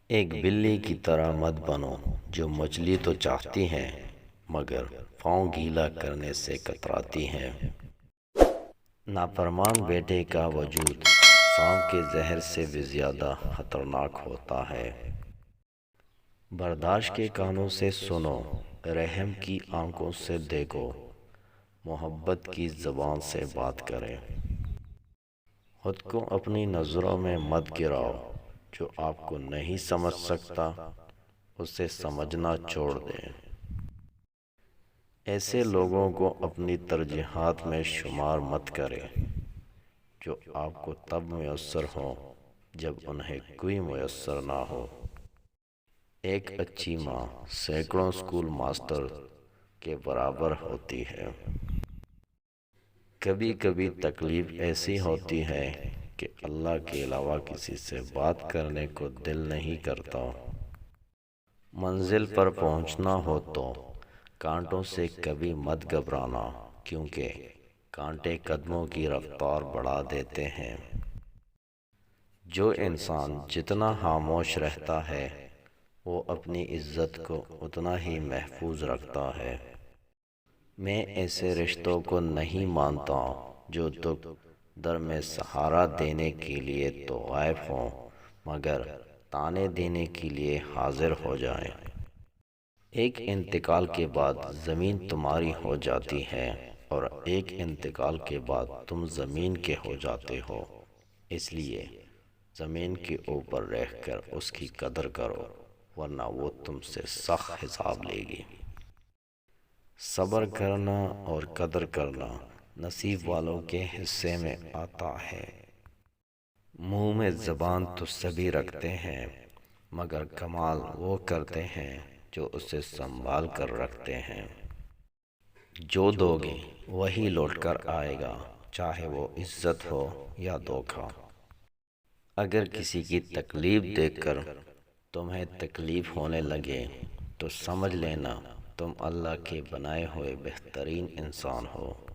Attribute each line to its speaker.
Speaker 1: ایک بلی کی طرح مت بنو جو مچھلی تو چاہتی ہیں مگر پاؤں گیلا کرنے سے کتراتی ہیں۔ نافرمان بیٹے کا وجود سانپ کے زہر سے بھی زیادہ خطرناک ہوتا ہے۔ برداشت کے کانوں سے سنو، رحم کی آنکھوں سے دیکھو، محبت کی زبان سے بات کریں۔ خود کو اپنی نظروں میں مت گراؤ، جو آپ کو نہیں سمجھ سکتا اسے سمجھنا چھوڑ دیں۔ ایسے لوگوں کو اپنی ترجیحات میں شمار مت کریں جو آپ کو تب میسر ہوں جب انہیں کوئی میسر نہ ہو۔ ایک اچھی ماں سینکڑوں اسکول ماسٹر کے برابر ہوتی ہے۔ کبھی کبھی تکلیف ایسی ہوتی ہے کہ اللہ کے علاوہ کسی سے بات کرنے کو دل نہیں کرتا۔ منزل پر پہنچنا ہو تو کانٹوں سے کبھی مت گھبرانا، کیونکہ کانٹے قدموں کی رفتار بڑھا دیتے ہیں۔ جو انسان جتنا خاموش رہتا ہے وہ اپنی عزت کو اتنا ہی محفوظ رکھتا ہے۔ میں ایسے رشتوں کو نہیں مانتا جو دکھ در میں سہارا دینے کے لیے تو غائب ہوں مگر تانے دینے کے لیے حاضر ہو جائیں۔ ایک انتقال کے بعد زمین تمہاری ہو جاتی ہے اور ایک انتقال کے بعد تم زمین کے ہو جاتے ہو، اس لیے زمین کے اوپر رہ کر اس کی قدر کرو ورنہ وہ تم سے سخت حساب لے گی۔ صبر کرنا اور قدر کرنا نصیب والوں کے حصے میں آتا ہے۔ منہ میں زبان تو سبھی رکھتے ہیں مگر کمال وہ کرتے ہیں جو اسے سنبھال کر رکھتے ہیں۔ جو دو گے وہی لوٹ کر آئے گا، چاہے وہ عزت ہو یا دھوکہ۔ اگر کسی کی تکلیف دیکھ کر تمہیں تکلیف ہونے لگے تو سمجھ لینا تم اللہ کے بنائے ہوئے بہترین انسان ہو۔